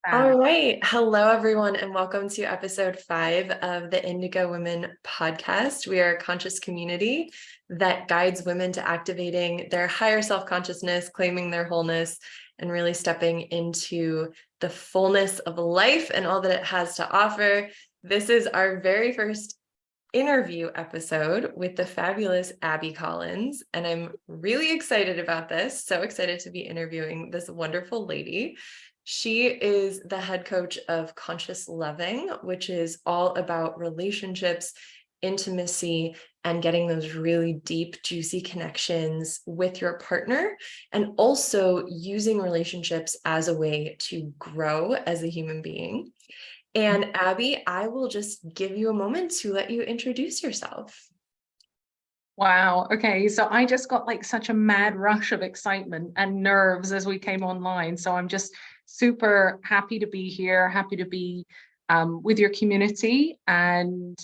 Bad. All right. Hello, everyone, and welcome to episode 5 of the Indigo Women podcast. We are a conscious community that guides women to activating their higher self-consciousness, claiming their wholeness, and really stepping into the fullness of life and all that it has to offer. This is our very first interview episode with the fabulous Abi Collins, and I'm really excited about this. So excited to be interviewing this wonderful lady. She is the head coach of Conscious Loving, which is all about relationships, intimacy, and getting those really deep, juicy connections with your partner, and also using relationships as a way to grow as a human being. And Abi, I will just give you a moment to let you introduce yourself. Wow. Okay. So I just got like such a mad rush of excitement and nerves as we came online. So I'm just super happy to be here, happy to be with your community. And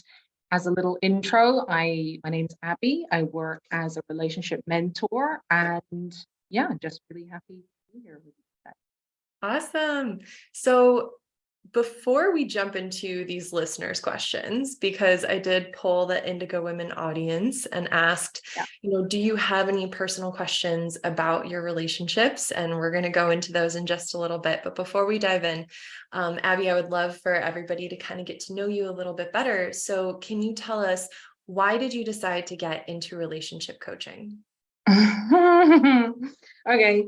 as a little intro, my name's Abi. I work as a relationship mentor, and yeah, just really happy to be here with you today. Awesome. So before we jump into these listeners' questions, because I did poll the Indigo Women audience and asked, Yeah. do you have any personal questions about your relationships? And we're going to go into those in just a little bit. But before we dive in, Abi, I would love for everybody to kind of get to know you a little bit better. So can you tell us, why did you decide to get into relationship coaching? Okay.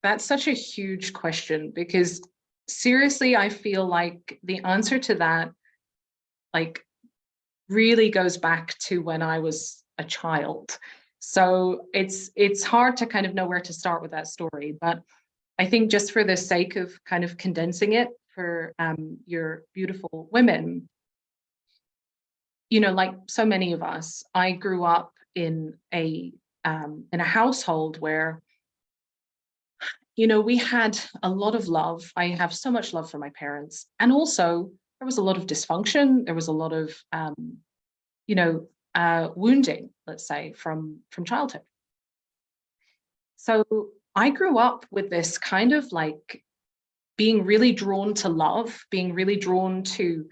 That's such a huge question, because seriously, I feel like the answer to that like really goes back to when I was a child. So it's hard to kind of know where to start with that story, but I think just for the sake of kind of condensing it for your beautiful women, like so many of us, I grew up in a household where we had a lot of love. I have so much love for my parents. And also, there was a lot of dysfunction. There was a lot of, wounding, let's say, from childhood. So I grew up with this kind of like being really drawn to love, being really drawn to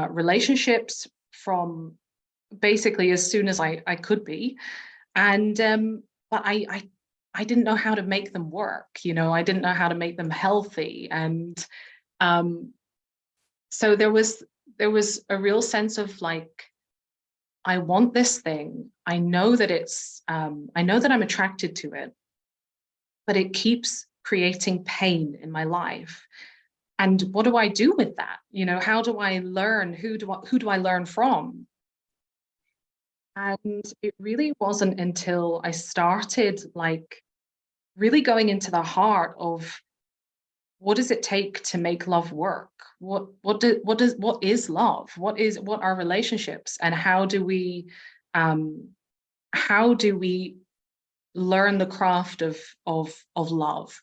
relationships from basically as soon as I could be. And but I didn't know how to make them work. I didn't know how to make them healthy. And so there was a real sense of like, I want this thing. I know that I know that I'm attracted to it, but it keeps creating pain in my life. And what do I do with that? How do I learn? Who do I learn from? And it really wasn't until I started like really going into the heart of what does it take to make love work? What is love? What are relationships? And how do we learn the craft of love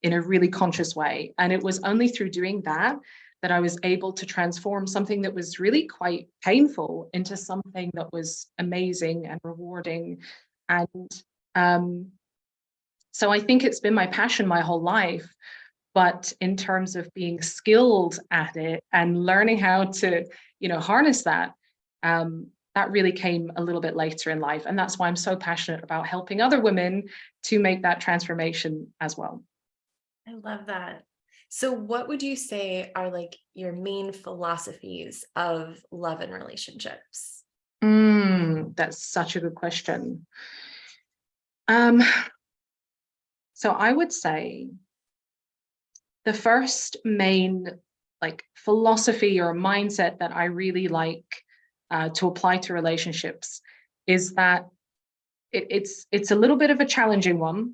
in a really conscious way? And it was only through doing that I was able to transform something that was really quite painful into something that was amazing and rewarding. And so I think it's been my passion my whole life. But in terms of being skilled at it and learning how to, harness that, that really came a little bit later in life. And that's why I'm so passionate about helping other women to make that transformation as well. I love that. So what would you say are like your main philosophies of love and relationships? That's such a good question. So I would say the first main like philosophy or mindset that I really like to apply to relationships is that it's a little bit of a challenging one,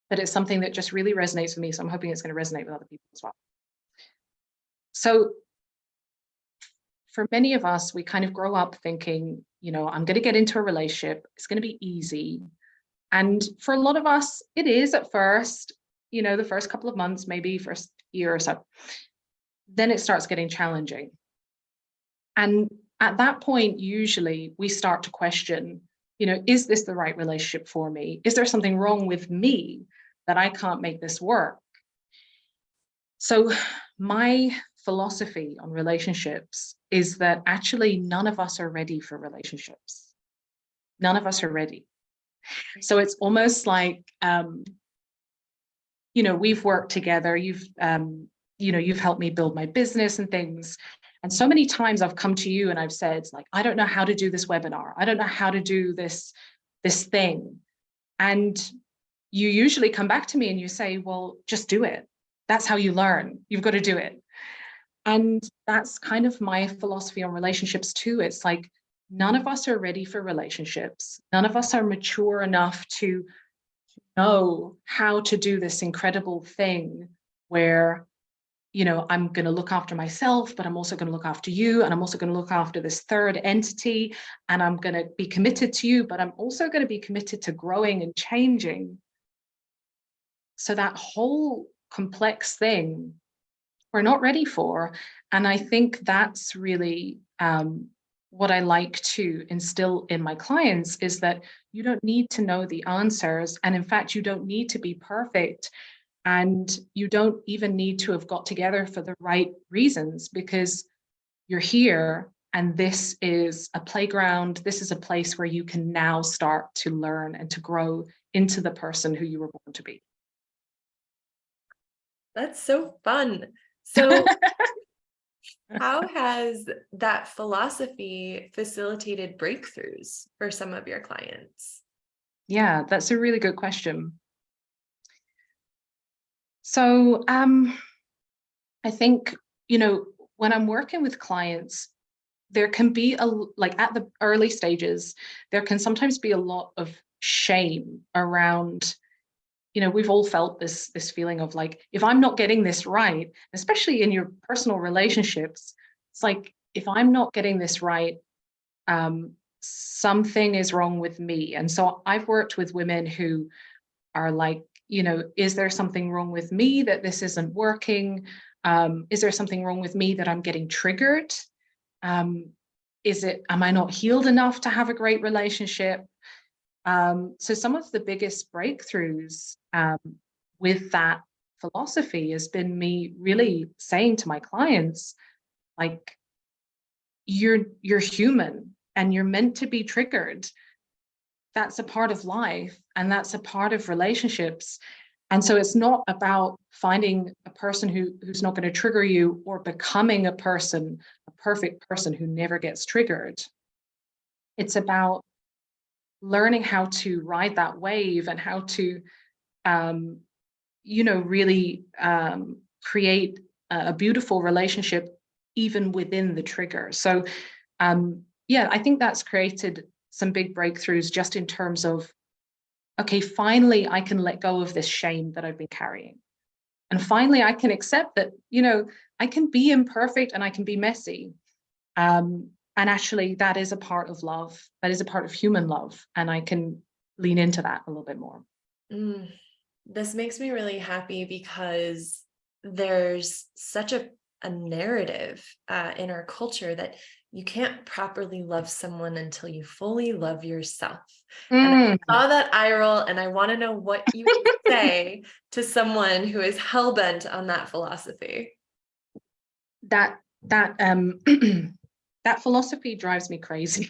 but it's something that just really resonates with me. So I'm hoping it's going to resonate with other people as well. So for many of us, we kind of grow up thinking, I'm going to get into a relationship. It's going to be easy. And for a lot of us, it is at first, the first couple of months, maybe first year or so. Then it starts getting challenging. And at that point, usually we start to question, is this the right relationship for me? Is there something wrong with me that I can't make this work? So my philosophy on relationships is that actually none of us are ready for relationships. None of us are ready. So it's almost like, we've worked together. You've helped me build my business and things. And so many times I've come to you and I've said, like, I don't know how to do this webinar. I don't know how to do this thing. And you usually come back to me and you say, well, just do it. That's how you learn. You've got to do it. And that's kind of my philosophy on relationships too. It's like, none of us are ready for relationships. None of us are mature enough to know how to do this incredible thing where, I'm going to look after myself, but I'm also going to look after you. And I'm also going to look after this third entity. And I'm going to be committed to you, but I'm also going to be committed to growing and changing. So that whole complex thing, we're not ready for. And I think that's really what I like to instill in my clients, is that you don't need to know the answers. And in fact, you don't need to be perfect. And you don't even need to have got together for the right reasons, because you're here and this is a playground. This is a place where you can now start to learn and to grow into the person who you were born to be. That's so fun. So how has that philosophy facilitated breakthroughs for some of your clients? Yeah, that's a really good question. So I think, when I'm working with clients, there can be like at the early stages, there can sometimes be a lot of shame around, we've all felt this feeling of like, if I'm not getting this right, especially in your personal relationships, it's like, if I'm not getting this right, something is wrong with me. And so I've worked with women who are like, is there something wrong with me that this isn't working? Is there something wrong with me that I'm getting triggered? Am I not healed enough to have a great relationship? So some of the biggest breakthroughs with that philosophy has been me really saying to my clients, like, you're human and you're meant to be triggered. That's a part of life and that's a part of relationships. And so it's not about finding a person who's not going to trigger you, or becoming a perfect person who never gets triggered. It's about learning how to ride that wave and how to, really create a beautiful relationship even within the trigger. So, yeah, I think that's created some big breakthroughs just in terms of, okay, finally, I can let go of this shame that I've been carrying. And finally, I can accept that, I can be imperfect and I can be messy. And actually, that is a part of love. That is a part of human love. And I can lean into that a little bit more. This makes me really happy because there's such a narrative in our culture that you can't properly love someone until you fully love yourself. And I saw that eye roll, and I want to know what you would say to someone who is hell-bent on that philosophy. That that philosophy drives me crazy.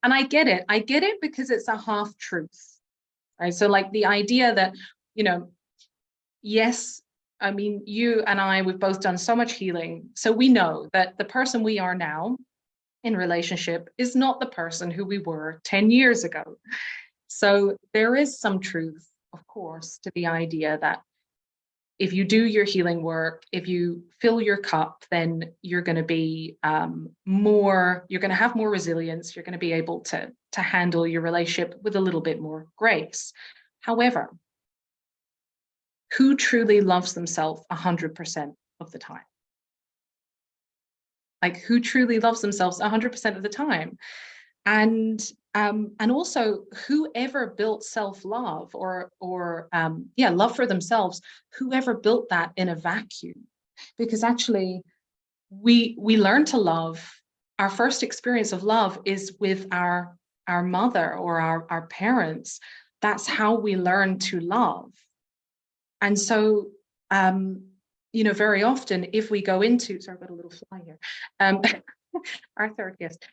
And I get it. I get it because it's a half truth. Right. So like the idea that, yes, I mean, you and I, we've both done so much healing. So we know that the person we are now in relationship is not the person who we were 10 years ago. So there is some truth, of course, to the idea that if you do your healing work, if you fill your cup, then you're going to be you're going to have more resilience. You're going to be able to handle your relationship with a little bit more grace. However, who truly loves themselves 100% of the time? Like, who truly loves themselves 100% of the time? And also, whoever built self-love or love for themselves, whoever built that in a vacuum? Because actually, we learn to love. Our first experience of love is with our mother or our parents. That's how we learn to love. And so very often if we go into, sorry, I've got a little fly here, our third guest,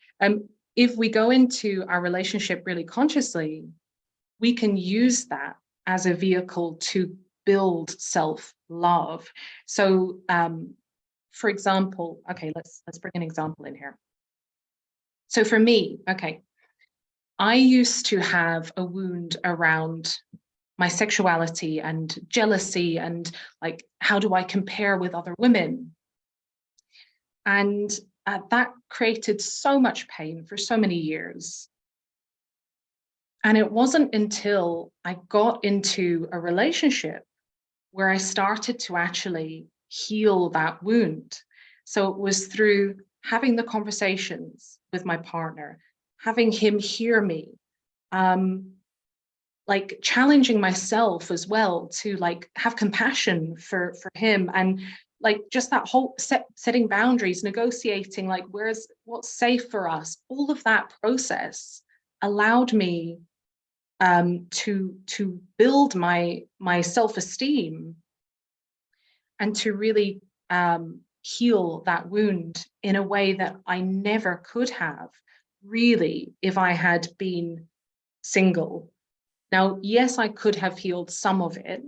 if we go into our relationship really consciously, we can use that as a vehicle to build self-love. So, for example, okay, let's bring an example in here. So for me, okay, I used to have a wound around my sexuality and jealousy and like, how do I compare with other women? And that created so much pain for so many years. And it wasn't until I got into a relationship where I started to actually heal that wound. So it was through having the conversations with my partner, having him hear me, like challenging myself as well to like have compassion for him, and like just that whole setting boundaries, negotiating like what's safe for us. All of that process allowed me to build my self-esteem and to really heal that wound in a way that I never could have really if I had been single. Now, yes, I could have healed some of it,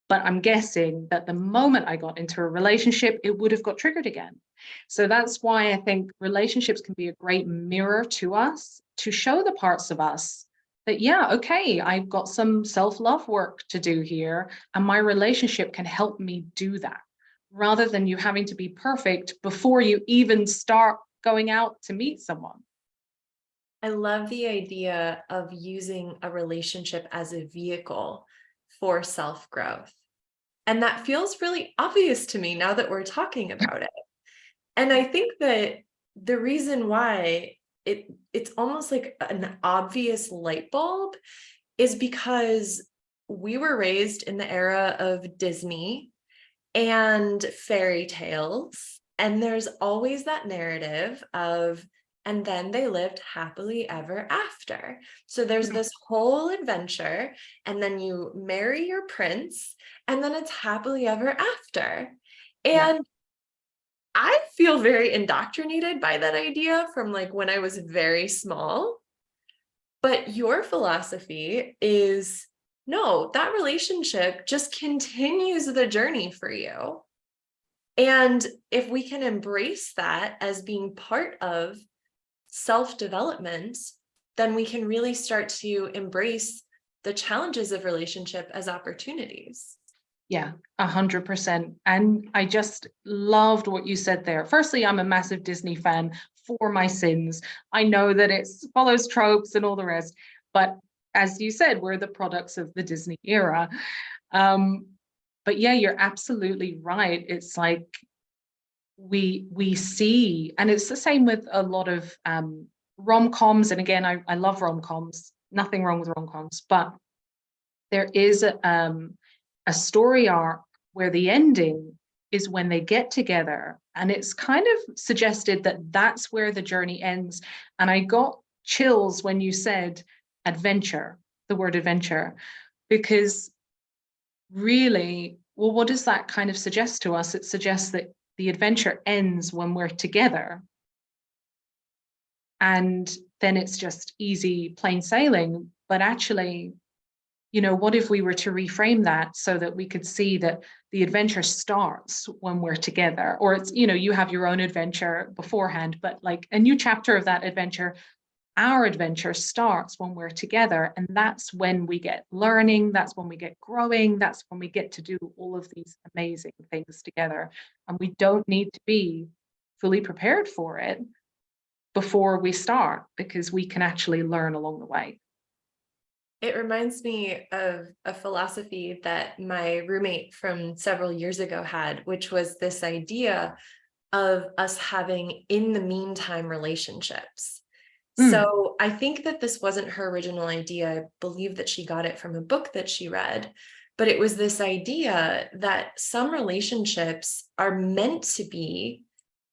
but I'm guessing that the moment I got into a relationship, it would have got triggered again. So that's why I think relationships can be a great mirror to us, to show the parts of us that, yeah, okay, I've got some self-love work to do here, and my relationship can help me do that, rather than you having to be perfect before you even start going out to meet someone. I love the idea of using a relationship as a vehicle for self-growth. And that feels really obvious to me now that we're talking about it. And I think that the reason why it's almost like an obvious light bulb is because we were raised in the era of Disney and fairy tales, and there's always that narrative of, and then they lived happily ever after. So there's this whole adventure, and then you marry your prince, and then it's happily ever after. Yeah. And I feel very indoctrinated by that idea from like when I was very small. But your philosophy is no, that relationship just continues the journey for you. And if we can embrace that as being part of self-development, then we can really start to embrace the challenges of relationship as opportunities. Yeah, 100%. And I just loved what you said there. Firstly, I'm a massive Disney fan for my sins. I know that it follows tropes and all the rest, but as you said, we're the products of the Disney era. But yeah, you're absolutely right. It's like we see, and it's the same with a lot of rom-coms. And again, I love rom-coms. Nothing wrong with rom-coms, but there is a story arc where the ending is when they get together, and it's kind of suggested that that's where the journey ends. And I got chills when you said adventure, the word adventure, because really, well, what does that kind of suggest to us? It suggests that the adventure ends when we're together, and then it's just easy plain sailing. But actually, what if we were to reframe that so that we could see that the adventure starts when we're together? Or it's, you have your own adventure beforehand, but like a new chapter of that adventure, our adventure starts when we're together. And that's when we get learning, that's when we get growing, that's when we get to do all of these amazing things together. And we don't need to be fully prepared for it before we start, because we can actually learn along the way. It reminds me of a philosophy that my roommate from several years ago had, which was this idea of us having in the meantime relationships. So I think that this wasn't her original idea. I believe that she got it from a book that she read, but it was this idea that some relationships are meant to be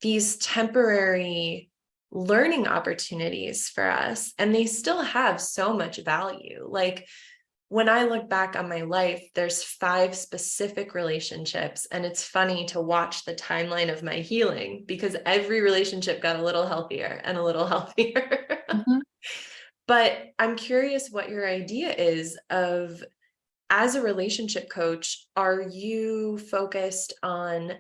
these temporary learning opportunities for us, and they still have so much value. Like when I look back on my life, there's 5 specific relationships. And it's funny to watch the timeline of my healing because every relationship got a little healthier and a little healthier. Mhm. But I'm curious what your idea is of, as a relationship coach, are you focused on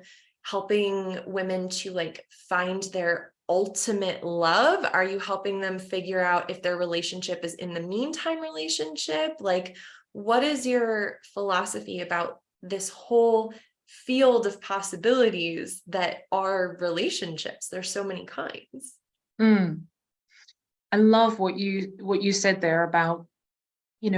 helping women to like find their ultimate love? Are you helping them figure out if their relationship is in the meantime relationship? Like, what is your philosophy about this whole field of possibilities that are relationships? There's so many kinds. Mm. I love what you said there about,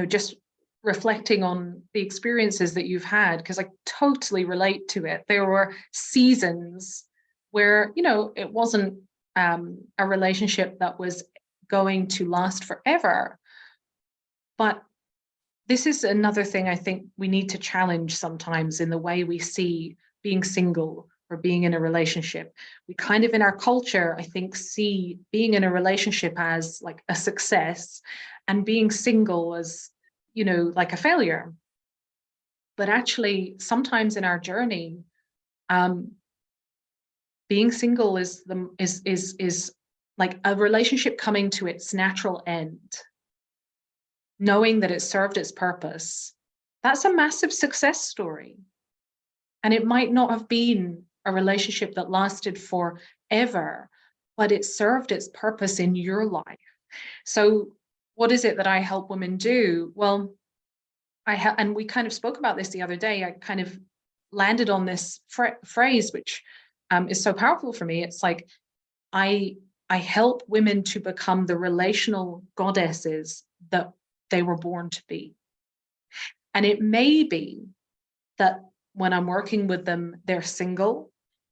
just reflecting on the experiences that you've had, because I totally relate to it. There were seasons where, it wasn't a relationship that was going to last forever. But this is another thing I think we need to challenge sometimes in the way we see being single or being in a relationship. We kind of, in our culture, I think, see being in a relationship as like a success and being single as, like a failure. But actually, sometimes in our journey, um, being single is like a relationship coming to its natural end, knowing that it served its purpose. That's a massive success story. And it might not have been a relationship that lasted forever, but it served its purpose in your life. So what is it that I help women do? Well, and we kind of spoke about this the other day. I kind of landed on this phrase, which is so powerful for me. It's like, I help women to become the relational goddesses that they were born to be. And it may be that when I'm working with them, they're single.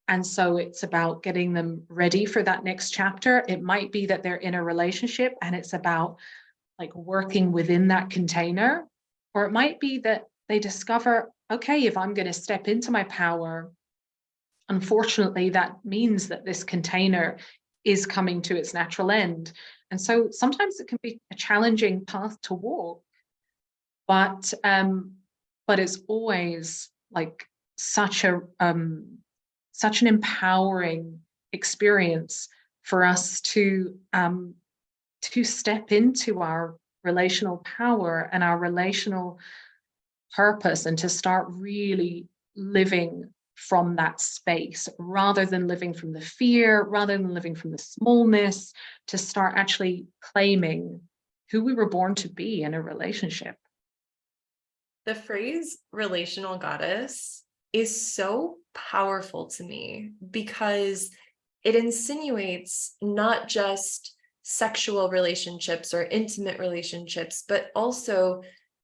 And so it's about getting them ready for that next chapter. It might be that they're in a relationship and it's about like working within that container. Or it might be that they discover, okay, if I'm going to step into my power, unfortunately, that means that this container is coming to its natural end. And so sometimes it can be a challenging path to walk, but it's always like such an empowering experience for us to step into our relational power and our relational purpose and to start really living from that space rather than living from the fear, rather than living from the smallness, to start actually claiming who we were born to be in a relationship. The phrase relational goddess is so powerful to me because it insinuates not just sexual relationships or intimate relationships, but also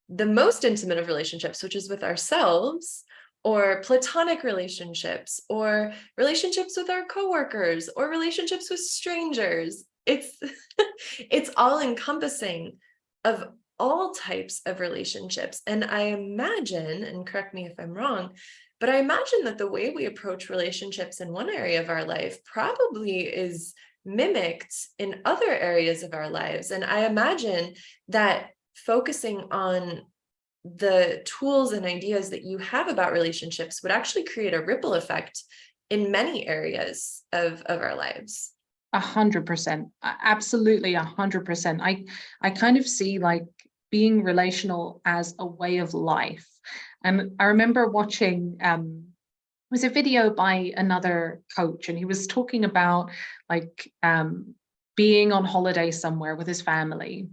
the most intimate of relationships, which is with ourselves, or platonic relationships, or relationships with our coworkers, or relationships with strangers. It's it's all encompassing of all types of relationships. And I imagine, and correct me if I'm wrong, but I imagine that the way we approach relationships in one area of our life probably is mimicked in other areas of our lives. And I imagine that focusing on the tools and ideas that you have about relationships would actually create a ripple effect in many areas of our lives. 100%, absolutely 100%. I kind of see like being relational as a way of life. And I remember watching it was a video by another coach, and he was talking about like being on holiday somewhere with his family,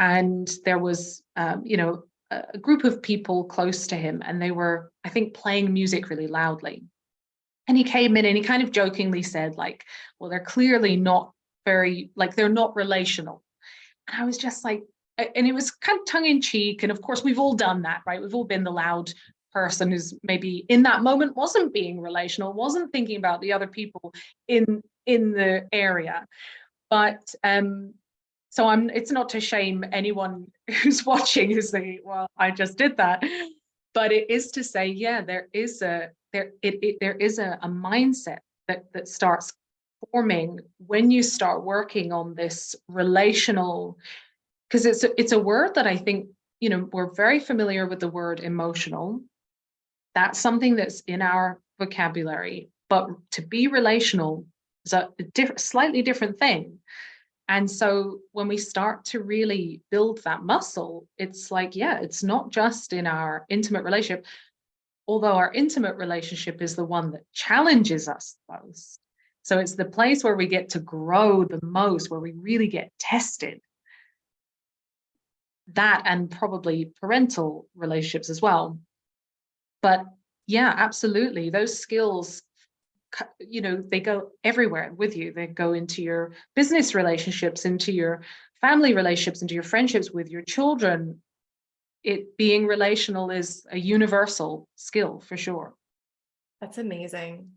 and there was a group of people close to him, and they were, I think, playing music really loudly. And he came in and he kind of jokingly said, like, well, they're clearly not very, like, they're not relational. And I was just like, and it was kind of tongue in cheek. And of course, we've all done that, right? We've all been the loud person who's maybe in that moment wasn't being relational, wasn't thinking about the other people in the area. But so it's not to shame anyone who's watching who's thinking, well, I just did that. But it is to say, yeah, there is a mindset that starts forming when you start working on this relational, because it's a word that I think we're very familiar with the word emotional. That's something that's in our vocabulary, but to be relational is a slightly different thing. And so when we start to really build that muscle, it's like, yeah, it's not just in our intimate relationship, although our intimate relationship is the one that challenges us the most. So it's the place where we get to grow the most, where we really get tested. That and probably parental relationships as well. But yeah, absolutely. Those skills, they go everywhere with you. They go into your business relationships, into your family relationships, into your friendships with your children. It being relational is a universal skill for sure. That's amazing.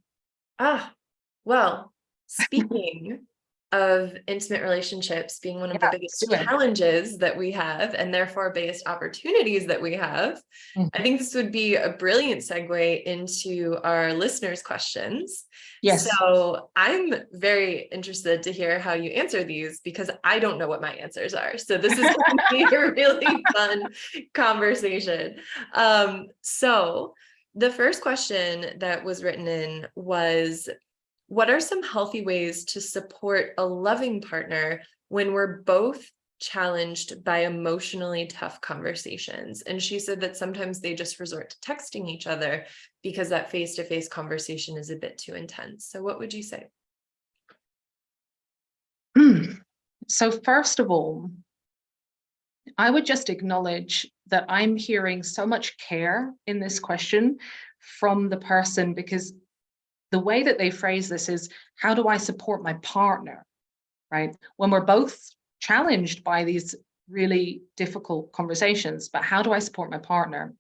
Well, speaking of intimate relationships being one of the Yeah, let's biggest do it. challenges that we have, and therefore biggest opportunities that we have, I think this would be a brilliant segue into our listeners' questions. Yes. So I'm very interested to hear how you answer these, because I don't know what my answers are. So this is going to be a really fun conversation. So the first question that was written in was, what are some healthy ways to support a loving partner when we're both challenged by emotionally tough conversations? And she said that sometimes they just resort to texting each other because that face-to-face conversation is a bit too intense. So what would you say? So first of all, I would just acknowledge that I'm hearing so much care in this question from the person, because the way that they phrase this is, how do I support my partner, right? When we're both challenged by these really difficult conversations, but how do I support my partner?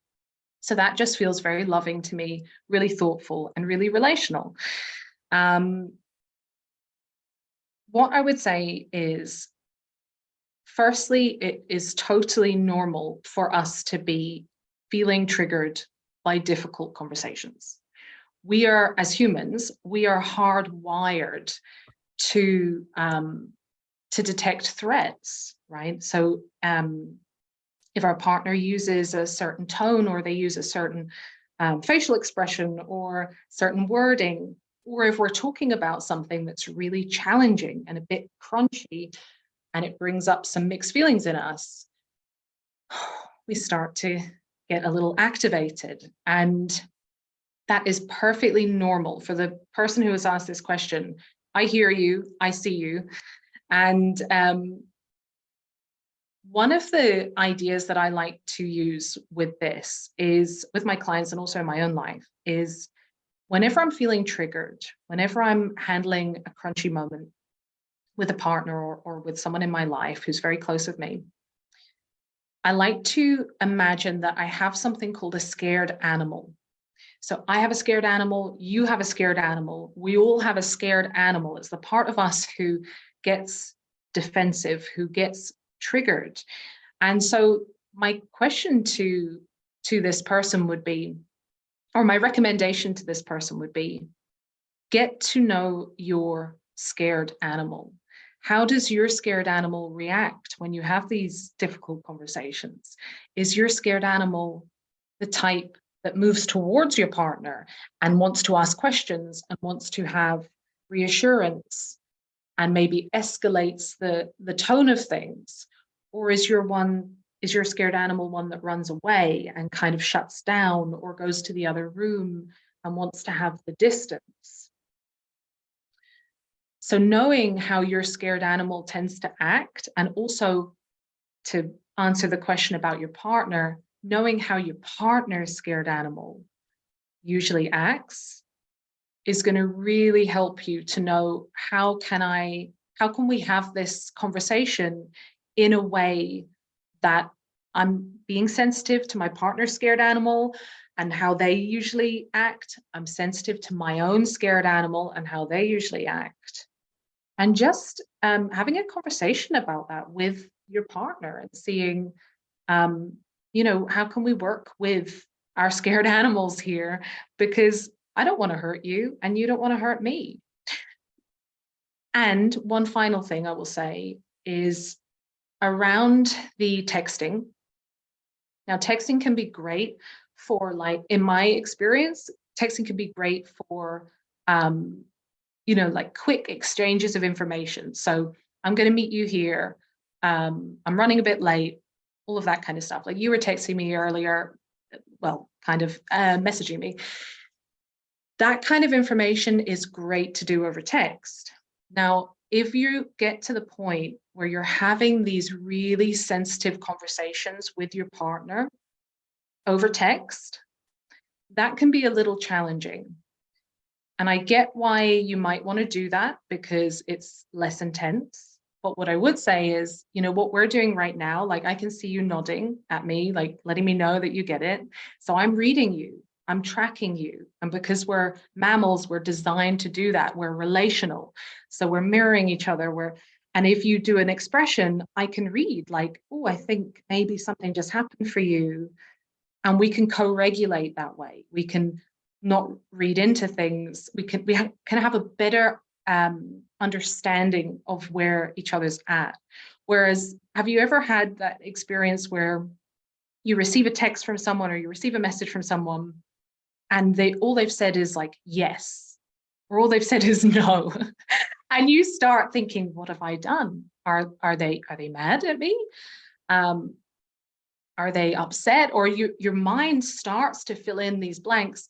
So that just feels very loving to me, really thoughtful and really relational. What I would say is, firstly, it is totally normal for us to be feeling triggered by difficult conversations. We are, as humans, we are hardwired to detect threats, right? So if our partner uses a certain tone, or they use a certain facial expression or certain wording, or if we're talking about something that's really challenging and a bit crunchy, and it brings up some mixed feelings in us, we start to get a little activated. And that is perfectly normal for the person who has asked this question. I hear you, I see you. And one of the ideas that I like to use with this is, with my clients and also in my own life, is whenever I'm feeling triggered, whenever I'm handling a crunchy moment with a partner, or with someone in my life who's very close with me, I like to imagine that I have something called a scared animal. So I have a scared animal, you have a scared animal, we all have a scared animal. It's the part of us who gets defensive, who gets triggered. And so my question to this person would be, or my recommendation to this person would be, get to know your scared animal. How does your scared animal react when you have these difficult conversations? Is your scared animal the type that moves towards your partner and wants to ask questions and wants to have reassurance and maybe escalates the tone of things? Or is your scared animal one that runs away and kind of shuts down or goes to the other room and wants to have the distance? So knowing how your scared animal tends to act, and also to answer the question about your partner, knowing how your partner's scared animal usually acts, is going to really help you to know, how can we have this conversation in a way that I'm being sensitive to my partner's scared animal and how they usually act. I'm sensitive to my own scared animal and how they usually act. And just having a conversation about that with your partner and seeing, how can we work with our scared animals here? Because I don't want to hurt you and you don't want to hurt me. And one final thing I will say is, around the texting, Now, texting can be great for, like, in my experience, texting can be great for, like quick exchanges of information. So I'm going to meet you here. I'm running a bit late, all of that kind of stuff. Like you were texting me earlier, well, kind of messaging me. That kind of information is great to do over text. Now, if you get to the point where you're having these really sensitive conversations with your partner over text, that can be a little challenging. And I get why you might want to do that because it's less intense. But what I would say is, what we're doing right now, like I can see you nodding at me, like letting me know that you get it. So I'm reading you, I'm tracking you. And because we're mammals, we're designed to do that. We're relational. So we're mirroring each other. And if you do an expression, I can read like, oh, I think maybe something just happened for you. And we can co-regulate that way. We can not read into things. We can have a better understanding of where each other's at. Whereas, have you ever had that experience where you receive a text from someone or you receive a message from someone and all they've said is like yes, or all they've said is no, and you start thinking, what have I done? Are they mad at me? Are they upset? Or your mind starts to fill in these blanks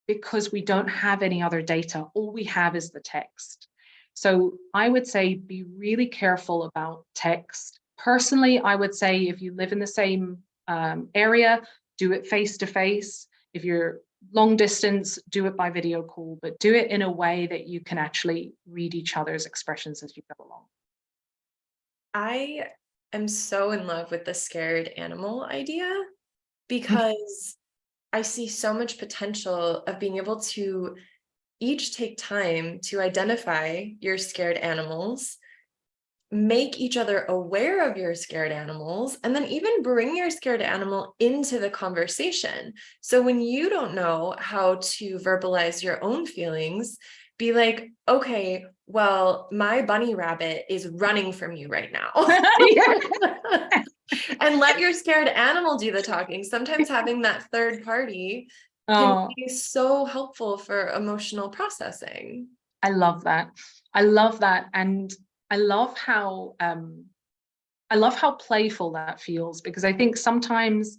because we don't have any other data. All we have is the text. So I would say be really careful about text. Personally, I would say if you live in the same area, do it face to face. If you're long distance, do it by video call, but do it in a way that you can actually read each other's expressions as you go along. I am so in love with the scared animal idea because I see so much potential of being able to each take time to identify your scared animals, make each other aware of your scared animals, and then even bring your scared animal into the conversation. So when you don't know how to verbalize your own feelings, be like, okay, well, my bunny rabbit is running from you right now. And let your scared animal do the talking. Sometimes having that third party can be so helpful for emotional processing. I love that. I love that. And I love how playful that feels, because I think sometimes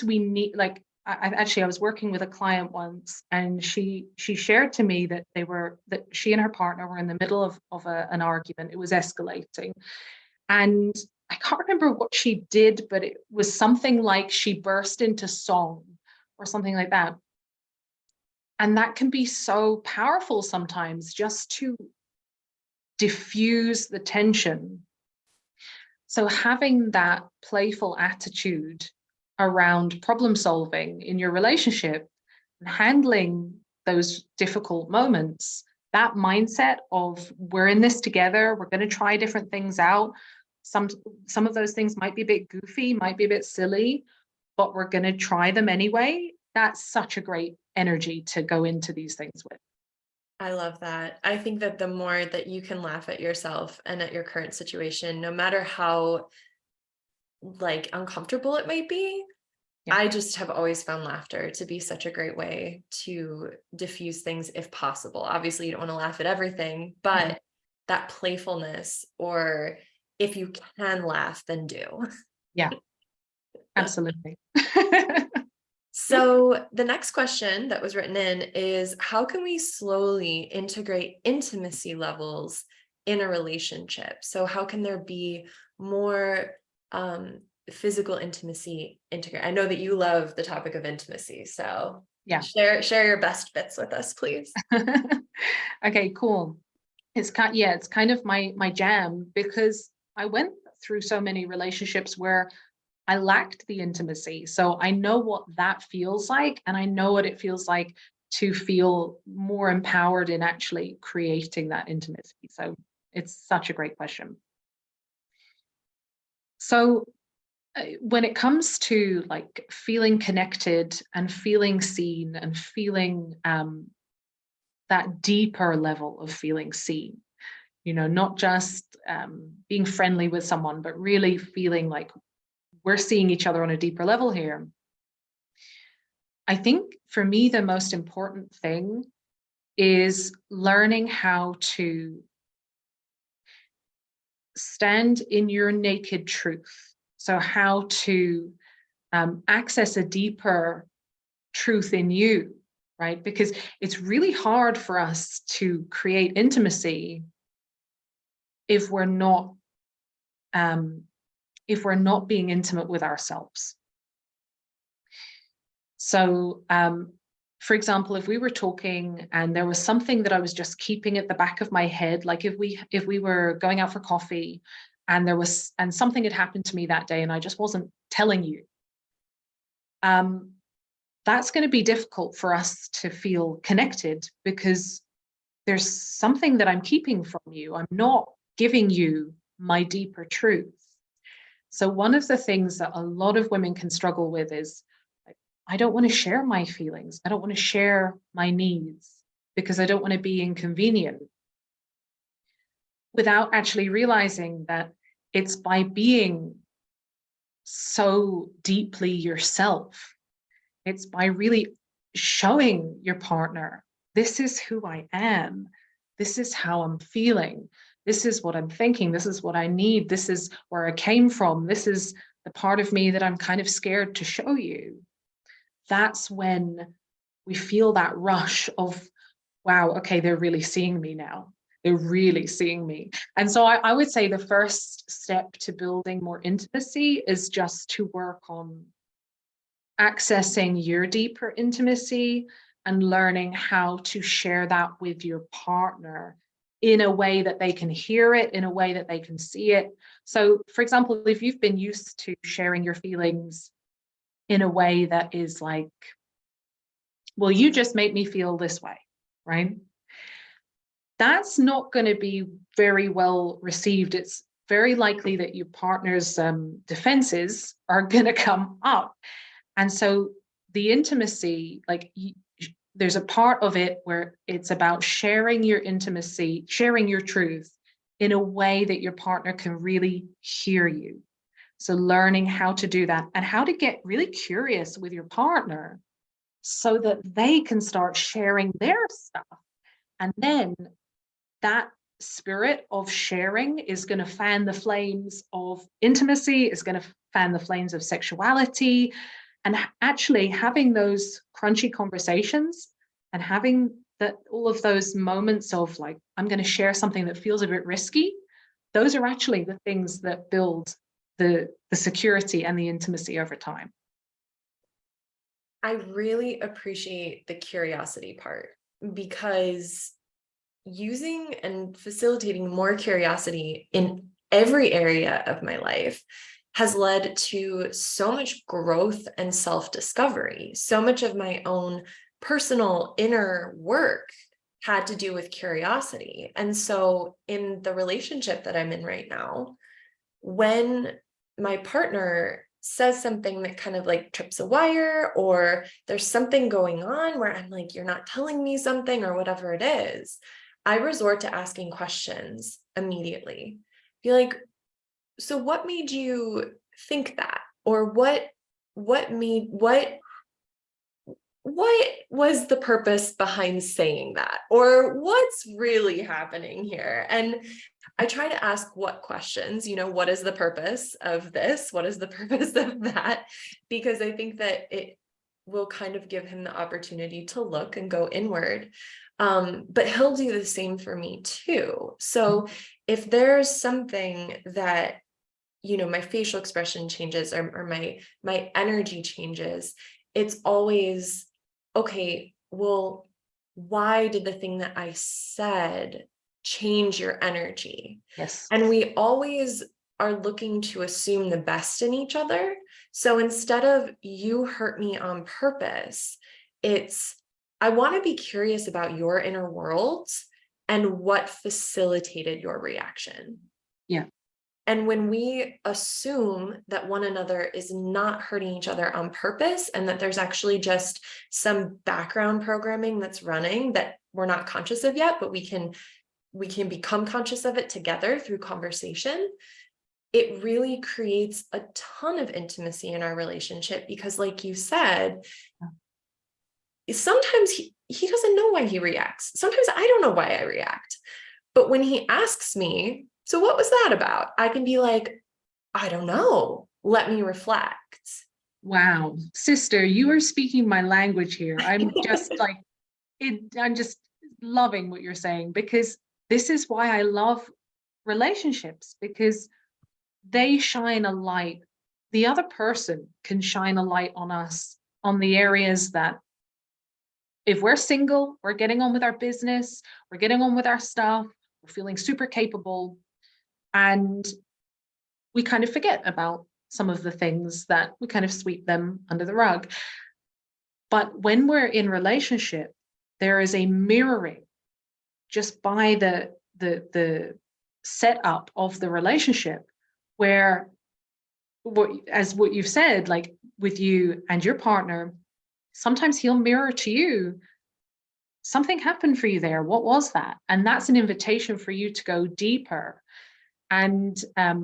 we need, like, I was working with a client once, and she shared to me that that she and her partner were in the middle of an argument. It was escalating, and I can't remember what she did, but it was something like she burst into song or something like that. And that can be so powerful sometimes, just to diffuse the tension. So having that playful attitude around problem solving in your relationship and handling those difficult moments, that mindset of we're in this together, we're going to try different things out. Some of those things might be a bit goofy, might be a bit silly, but we're going to try them anyway. That's such a great energy to go into these things with. I love that. I think that the more that you can laugh at yourself and at your current situation, no matter how like uncomfortable it might be, yeah. I just have always found laughter to be such a great way to diffuse things if possible. Obviously, you don't want to laugh at everything, but that playfulness, or if you can laugh, then do. Yeah, absolutely. So the next question that was written in is, how can we slowly integrate intimacy levels in a relationship? So how can there be more physical intimacy integrate? I know that you love the topic of intimacy, so yeah, share your best bits with us, please. Okay, cool. It's kind of my jam, because I went through so many relationships where I lacked the intimacy. So I know what that feels like, and I know what it feels like to feel more empowered in actually creating that intimacy. So it's such a great question. So when it comes to like feeling connected and feeling seen and feeling that deeper level of feeling seen, not just being friendly with someone, but really feeling like we're seeing each other on a deeper level here. I think for me, the most important thing is learning how to stand in your naked truth. So how to access a deeper truth in you, right? Because it's really hard for us to create intimacy if we're not being intimate with ourselves. So, for example, if we were talking and there was something that I was just keeping at the back of my head, like if we were going out for coffee and something had happened to me that day and I just wasn't telling you, that's going to be difficult for us to feel connected because there's something that I'm keeping from you. I'm not giving you my deeper truth. So one of the things that a lot of women can struggle with is, I don't want to share my feelings. I don't want to share my needs because I don't want to be inconvenient, without actually realizing that it's by being so deeply yourself. It's by really showing your partner, this is who I am. This is how I'm feeling. This is what I'm thinking. This is what I need. This is where I came from. This is the part of me that I'm kind of scared to show you. That's when we feel that rush of, wow, okay, they're really seeing me now. They're really seeing me. And so I would say the first step to building more intimacy is just to work on accessing your deeper intimacy and learning how to share that with your partner in a way that they can hear it, in a way that they can see it. So, for example, if you've been used to sharing your feelings in a way that is like, well, you just make me feel this way, right? That's not going to be very well received. It's very likely that your partner's defenses are going to come up. And so the intimacy, like there's a part of it where it's about sharing your intimacy, sharing your truth in a way that your partner can really hear you. So learning how to do that and how to get really curious with your partner so that they can start sharing their stuff. And then that spirit of sharing is going to fan the flames of intimacy, is going to fan the flames of sexuality. And actually having those crunchy conversations and having all of those moments of like, I'm going to share something that feels a bit risky, those are actually the things that build the security and the intimacy over time. I really appreciate the curiosity part, because using and facilitating more curiosity in every area of my life has led to so much growth and self-discovery. So much of my own personal inner work had to do with curiosity. And so in the relationship that I'm in right now, when my partner says something that kind of like trips a wire, or there's something going on where I'm like, you're not telling me something or whatever it is, I resort to asking questions immediately. Be like, so what made you think that? Or what was the purpose behind saying that? Or what's really happening here? And I try to ask what questions, what is the purpose of this? What is the purpose of that? Because I think that it will kind of give him the opportunity to look and go inward. But he'll do the same for me too. So if there's something that, my facial expression changes or my energy changes, it's always, okay, well, why did the thing that I said change your energy? Yes. And we always are looking to assume the best in each other. So instead of you hurt me on purpose, it's I want to be curious about your inner world and what facilitated your reaction. Yeah. And when we assume that one another is not hurting each other on purpose, and that there's actually just some background programming that's running that we're not conscious of yet, but we can become conscious of it together through conversation, it really creates a ton of intimacy in our relationship, because like you said, sometimes he doesn't know why he reacts. Sometimes I don't know why I react. But when he asks me, so what was that about? I can be like, I don't know. Let me reflect. Wow, sister, you are speaking my language here. I'm just like I'm just loving what you're saying, because this is why I love relationships, because they shine a light. The other person can shine a light on us, on the areas that, if we're single, we're getting on with our business, we're getting on with our stuff, we're feeling super capable, and we kind of forget about some of the things that we kind of sweep them under the rug. But when we're in relationship, there is a mirroring just by the setup of the relationship, where what you've said, like with you and your partner, sometimes he'll mirror to you, something happened for you there, what was that? And that's an invitation for you to go deeper. And I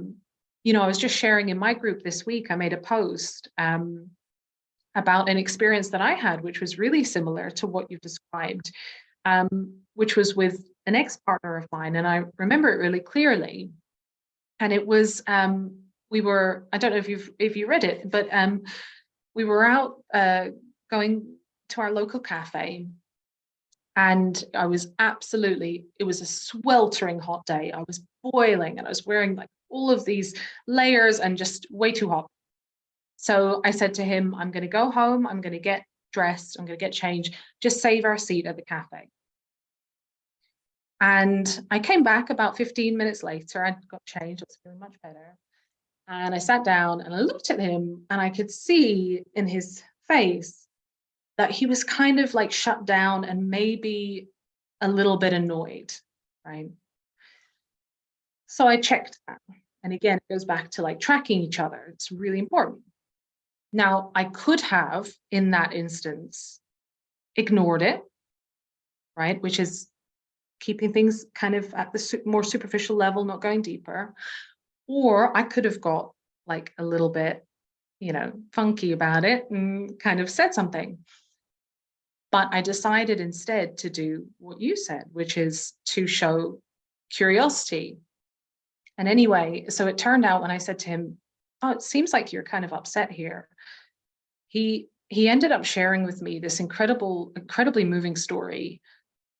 was just sharing in my group this week, I made a post about an experience that I had, which was really similar to what you've described, which was with an ex-partner of mine. And I remember it really clearly. And it was, I don't know if you read it, but we were out going to our local cafe. And it was a sweltering hot day. I was boiling and I was wearing like all of these layers and just way too hot. So I said to him, I'm going to go home. I'm going to get dressed. I'm going to get changed. Just save our seat at the cafe. And I came back about 15 minutes later. I got changed. I was feeling much better. And I sat down and I looked at him, and I could see in his face that he was kind of like shut down and maybe a little bit annoyed, right? So I checked that. And again, it goes back to like tracking each other. It's really important. Now, I could have, in that instance, ignored it, right? Which is keeping things kind of at the more superficial level, not going deeper. Or I could have got like a little bit, funky about it and kind of said something. But I decided instead to do what you said, which is to show curiosity. And anyway, so it turned out when I said to him, oh, it seems like you're kind of upset here, he ended up sharing with me this incredibly moving story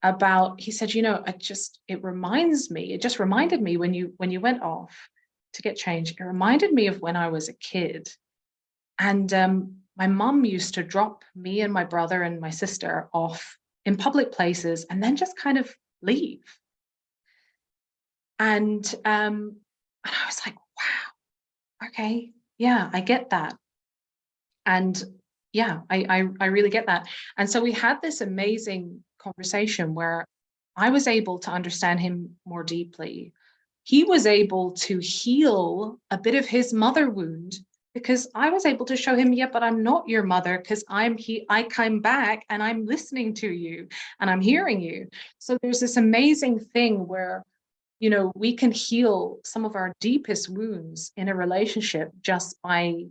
about, he said, it just reminded me when you went off to get changed, it reminded me of when I was a kid. And my mum used to drop me and my brother and my sister off in public places and then just kind of leave. And I was like, wow, okay, yeah, I get that. And yeah, I really get that. And so we had this amazing conversation where I was able to understand him more deeply. He was able to heal a bit of his mother wound, because I was able to show him, yeah, but I'm not your mother, because I came back and I'm listening to you and I'm hearing you. So there's this amazing thing where, we can heal some of our deepest wounds in a relationship just by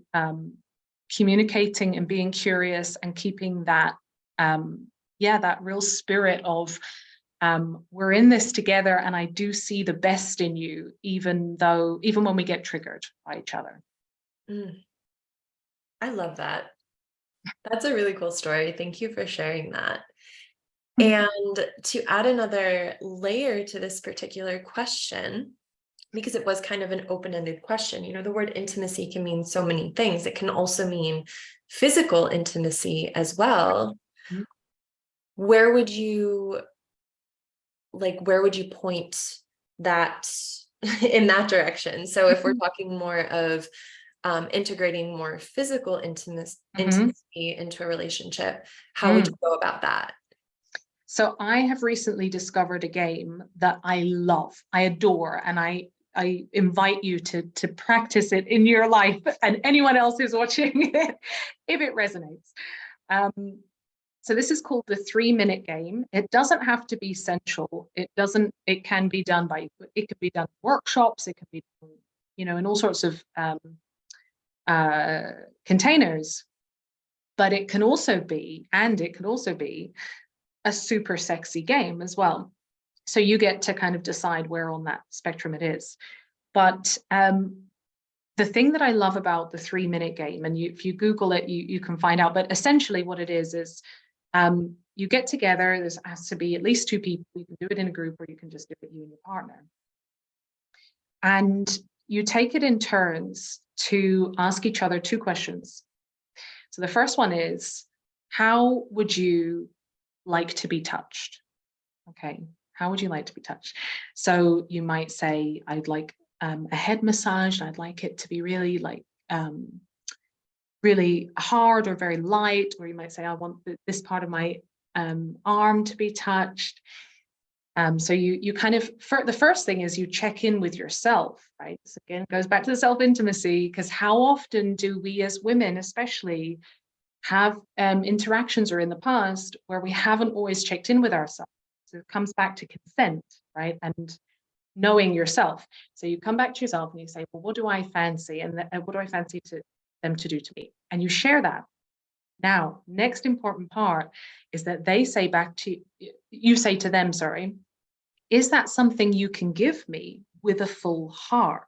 communicating and being curious and keeping that that real spirit of we're in this together, and I do see the best in you, even when we get triggered by each other. I love that. That's a really cool story. Thank you for sharing that. And to add another layer to this particular question, because it was kind of an open-ended question, the word intimacy can mean so many things. It can also mean physical intimacy as well. Mm-hmm. Where would you point that in that direction? So if we're talking more of integrating more physical intimacy into a relationship, how would you go about that? So I have recently discovered a game that I love, I adore, and I invite you to practice it in your life and anyone else who's watching it, if it resonates. So this is called the 3-minute game. It doesn't have to be sensual. It can be done it could be done in workshops. It could be done in all sorts of containers. But it can also be a super sexy game as well. So you get to kind of decide where on that spectrum it is. But the thing that I love about the 3-minute game, and if you Google it, you can find out, but essentially what it is you get together, there has to be at least 2 people. You can do it in a group, or you can just do it you and your partner. And you take it in turns to ask each other 2 questions. So the first one is, how would you like to be touched? Okay, how would you like to be touched? So you might say, I'd like a head massage. I'd like it to be really really hard or very light. Or you might say, I want this part of my arm to be touched. So you kind of, the first thing is you check in with yourself, right? So again, it goes back to the self-intimacy, because how often do we as women especially have interactions, or in the past, where we haven't always checked in with ourselves? So it comes back to consent, right? And knowing yourself. So you come back to yourself and you say, well, what do I fancy? And what do I fancy them to do to me? And you share that. Now, next important part is that they say back to you say to them, sorry, is that something you can give me with a full heart?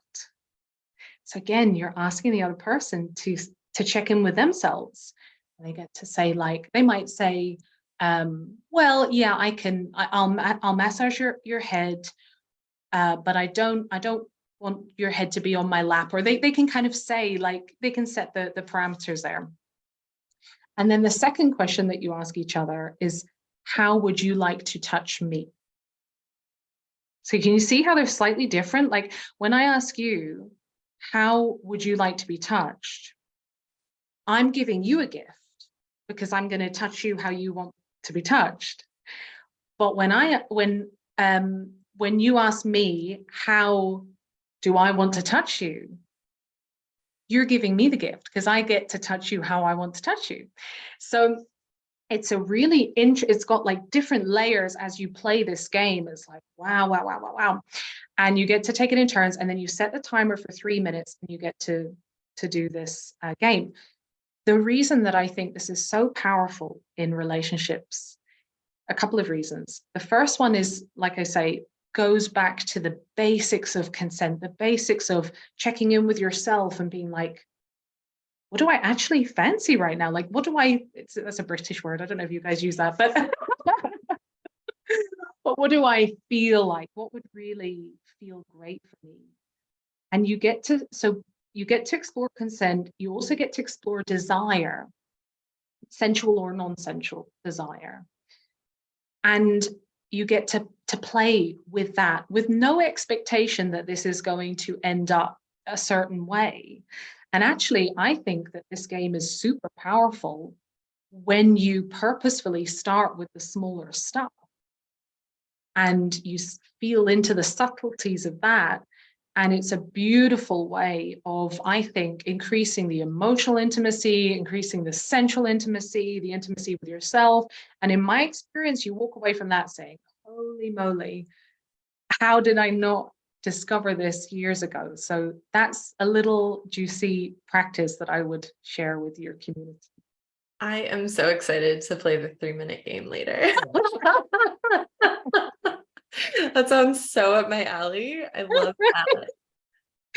So again, you're asking the other person to check in with themselves. And they get to say, like, they might say, well, yeah, I'll massage your head, but I don't want your head to be on my lap. Or they can kind of say, like, they can set the parameters there. And then the second question that you ask each other is, how would you like to touch me? So can you see how they're slightly different? Like, when I ask you, how would you like to be touched? I'm giving you a gift, because I'm going to touch you how you want to be touched. But when you ask me, how do I want to touch you? You're giving me the gift, because I get to touch you how I want to touch you. So it's a really it's got like different layers as you play this game. It's like, wow, wow, wow, wow, wow. And you get to take it in turns, and then you set the timer for 3 minutes, and you get to do this game. The reason that I think this is so powerful in relationships, a couple of reasons. The first one is, like I say, goes back to the basics of consent, the basics of checking in with yourself and being like, what do I actually fancy right now? Like, that's a British word. I don't know if you guys use that, but but what do I feel like? What would really feel great for me? And you get to explore consent. You also get to explore desire, sensual or non-sensual desire. And you get to play with that with no expectation that this is going to end up a certain way. And actually, I think that this game is super powerful when you purposefully start with the smaller stuff and you feel into the subtleties of that. And it's a beautiful way of, I think, increasing the emotional intimacy, increasing the sensual intimacy, the intimacy with yourself. And in my experience, you walk away from that saying, holy moly, how did I not discover this years ago? So that's a little juicy practice that I would share with your community. I am so excited to play the 3-minute game later. That sounds so up my alley. I love that.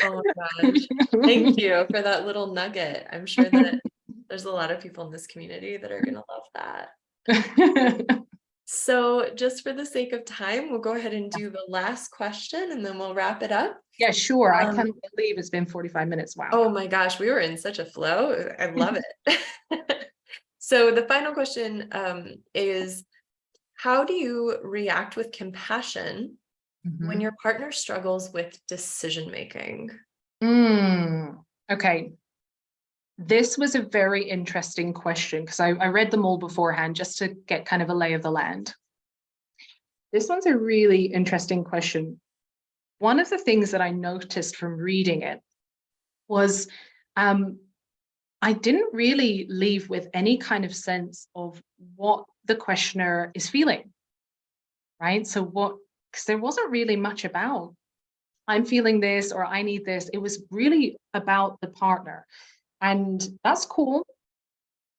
Oh my gosh. Thank you for that little nugget. I'm sure that there's a lot of people in this community that are going to love that. So just for the sake of time, we'll go ahead and do the last question, and then we'll wrap it up. Yeah, sure. I can't believe it's been 45 minutes. Wow. Oh my gosh, we were in such a flow. I love it. So the final question is, how do you react with compassion when your partner struggles with decision making? Okay. This was a very interesting question, because I read them all beforehand just to get kind of a lay of the land. This one's a really interesting question. One of the things that I noticed from reading it was I didn't really leave with any kind of sense of what the questioner is feeling, right? So because there wasn't really much about I'm feeling this, or I need this. It was really about the partner. And that's cool.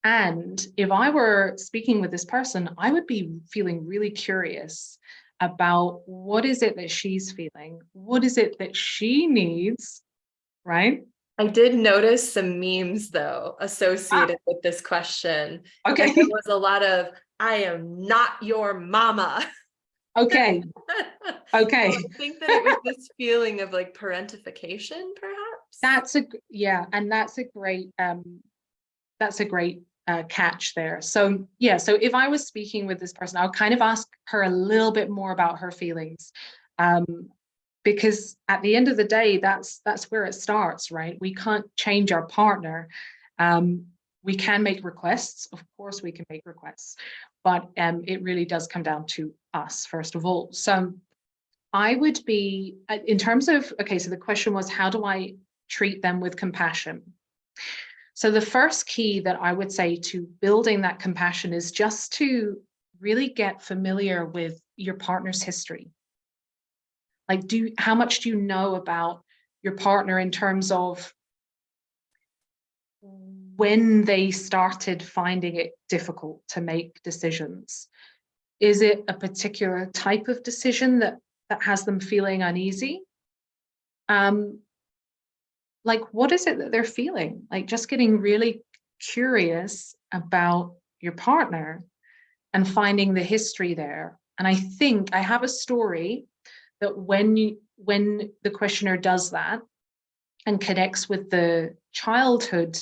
And if I were speaking with this person, I would be feeling really curious about what is it that she's feeling? What is it that she needs? Right? I did notice some memes though Ah, associated with this question. And okay. there was a lot of, I am not your mama. Okay. So Okay. I think that it was this feeling of like parentification, perhaps. Yeah, and that's a great catch there. So yeah, so if I was speaking with this person, I would kind of ask her a little bit more about her feelings. Um, because at the end of the day, that's where it starts, right? We can't change our partner. Um, we can make requests, of course we can make requests, but it really does come down to us first of all. So I would be, in terms of, okay, so the question was, how do I treat them with compassion? So the first key that I would say to building that compassion is just to really get familiar with your partner's history. Like, how much do you know about your partner in terms of when they started finding it difficult to make decisions? Is it a particular type of decision that has them feeling uneasy? Um, like, what is it that they're feeling? Like, just getting really curious about your partner and finding the history there. And I think I have a story that when the questioner does that and connects with the childhood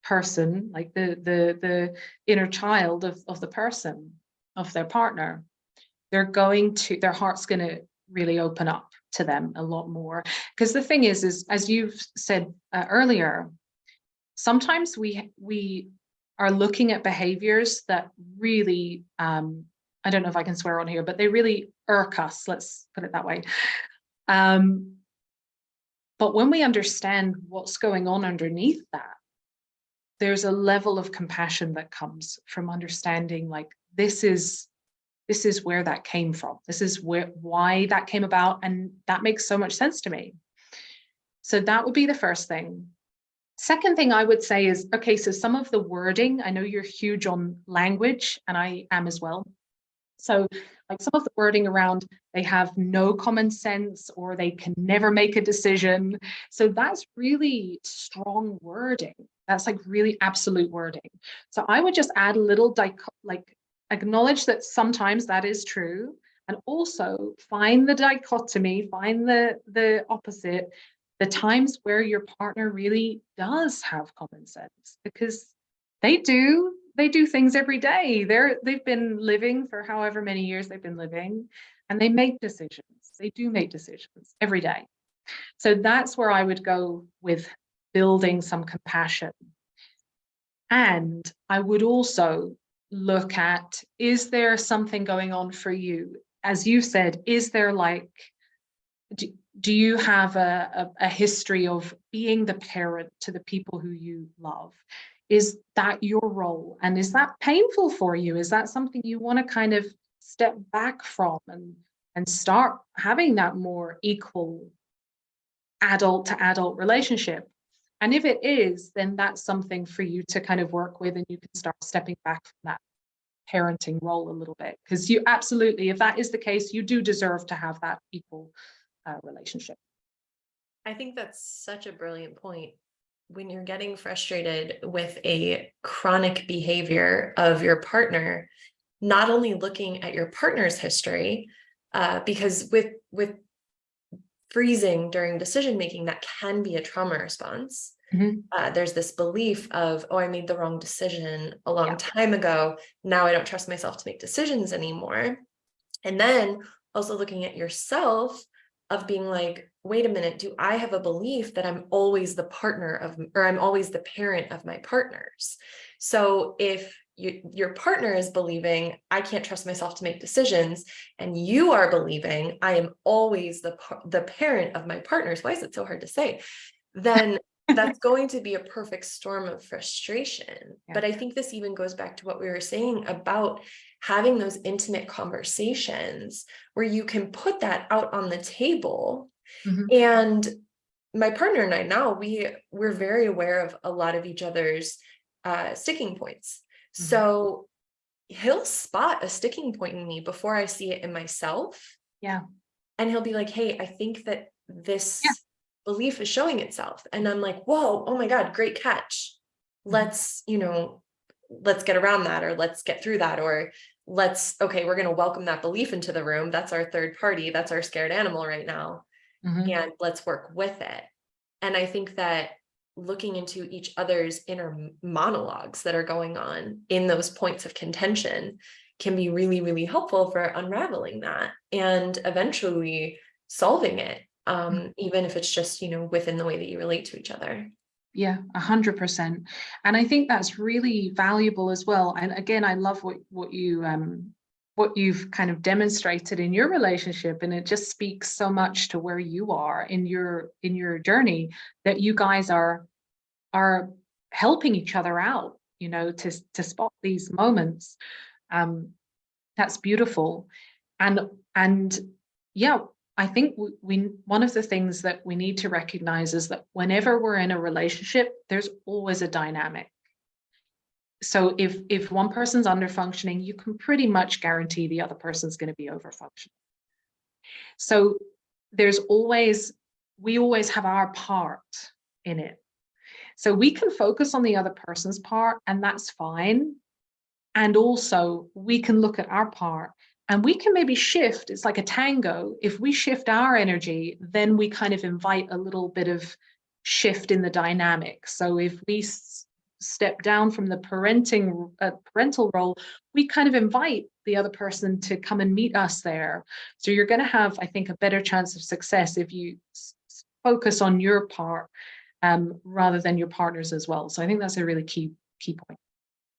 person, like the inner child of the person, of their partner, their heart's going to really open up to them a lot more. Because the thing is as you've said earlier, sometimes we are looking at behaviors that really I don't know if I can swear on here, but they really irk us, let's put it that way. um, but when we understand what's going on underneath that, there's a level of compassion that comes from understanding, like, this is where that came from. This is why that came about, and that makes so much sense to me. So that would be the first thing. Second thing I would say is, okay, so some of the wording, I know you're huge on language, and I am as well. So like some of the wording around, they have no common sense, or they can never make a decision. So that's really strong wording. That's like really absolute wording. So I would just add a little, like, acknowledge that sometimes that is true, and also find the dichotomy, find the opposite, the times where your partner really does have common sense, because they do things every day. They've been living for however many years they've been living, and they make decisions. They do make decisions every day. So that's where I would go with building some compassion. And I would also look at, is there something going on for you? As you said, is there like, do you have a history of being the parent to the people who you love? Is that your role? And is that painful for you? Is that something you want to kind of step back from and start having that more equal adult to adult relationship? And if it is, then that's something for you to kind of work with, and you can start stepping back from that parenting role a little bit. Because you absolutely, if that is the case, you do deserve to have that equal relationship. I think that's such a brilliant point. When you're getting frustrated with a chronic behavior of your partner, not only looking at your partner's history, because with freezing during decision making, that can be a trauma response. There's this belief of, oh, I made the wrong decision a long time ago. Now I don't trust myself to make decisions anymore. And then also looking at yourself of being like, wait a minute, do I have a belief that I'm always the partner of, or I'm always the parent of my partners? So if your partner is believing, I can't trust myself to make decisions, and you are believing, I am always the parent of my partners, why is it so hard to say? Then that's going to be a perfect storm of frustration. Yeah. But I think this even goes back to what we were saying about having those intimate conversations where you can put that out on the table Mhm. And my partner and I now, we're very aware of a lot of each other's sticking points. Mhm. So he'll spot a sticking point in me before I see it in myself. Yeah. And he'll be like, hey, I think that Yeah. this belief is showing itself. And I'm like, whoa, oh my God, great catch. Mhm. Let's, let's get around that, or let's get through that, or okay, we're going to welcome that belief into the room. That's our third party. That's our scared animal right now. Mhm. And let's work with it. And I think that looking into each other's inner monologues that are going on in those points of contention can be really, really helpful for unraveling that and eventually solving it, even if it's just, within the way that you relate to each other. Yeah, 100%. And I think that's really valuable as well. And again, I love what you've kind of demonstrated in your relationship, and it just speaks so much to where you are in your journey, that you guys are helping each other out, to spot these moments. Um, that's beautiful. And yeah, I think we one of the things that we need to recognize is that whenever we're in a relationship, there's always a dynamic. So if one person's under functioning, you can pretty much guarantee the other person's going to be over functioning. So there's always we always have our part in it. So we can focus on the other person's part, and that's fine. And also we can look at our part, and we can maybe shift. It's like a tango. If we shift our energy, then we kind of invite a little bit of shift in the dynamic. So if we step down from the parental role, we kind of invite the other person to come and meet us there. So you're going to have, I think, a better chance of success if you focus on your part, rather than your partner's as well. So I think that's a really key point.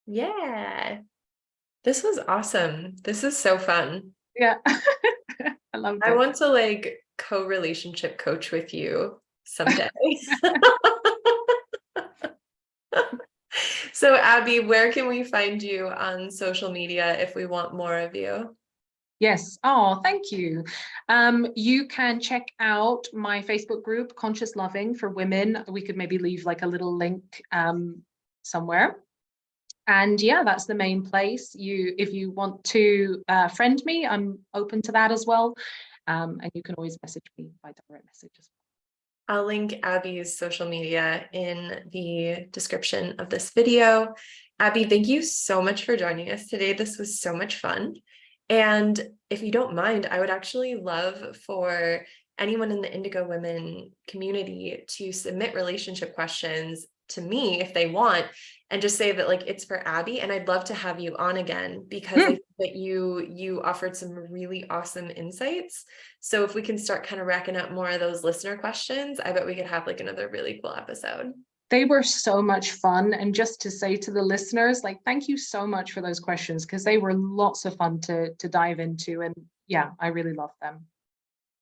Yeah. This was awesome. This is so fun. Yeah. I loved I it. want to co-relationship coach with you someday. So Abby, where can we find you on social media if we want more of you? Yes. Oh, thank you. You can check out my Facebook group, Conscious Loving for Women. We could maybe leave like a little link somewhere. And yeah, that's the main place. If you want to friend me, I'm open to that as well. And you can always message me by direct message as well. I'll link Abby's social media in the description of this video. Abby, thank you so much for joining us today. This was so much fun. And if you don't mind, I would actually love for anyone in the Indigo Women community to submit relationship questions to me if they want, and just say that it's for Abby, and I'd love to have you on again because I think that you offered some really awesome insights. So if we can start kind of racking up more of those listener questions, I bet we could have another really cool episode. They were so much fun. And just to say to the listeners, thank you so much for those questions, because they were lots of fun to dive into. And yeah, I really love them.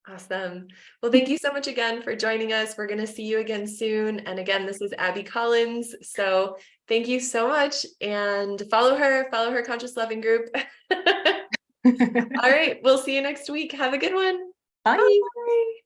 Awesome. Well, thank you so much again for joining us. We're going to see you again soon. And again, this is Abi Collins. So thank you so much, and follow her Conscious Loving group. All right. We'll see you next week. Have a good one. Bye. Bye.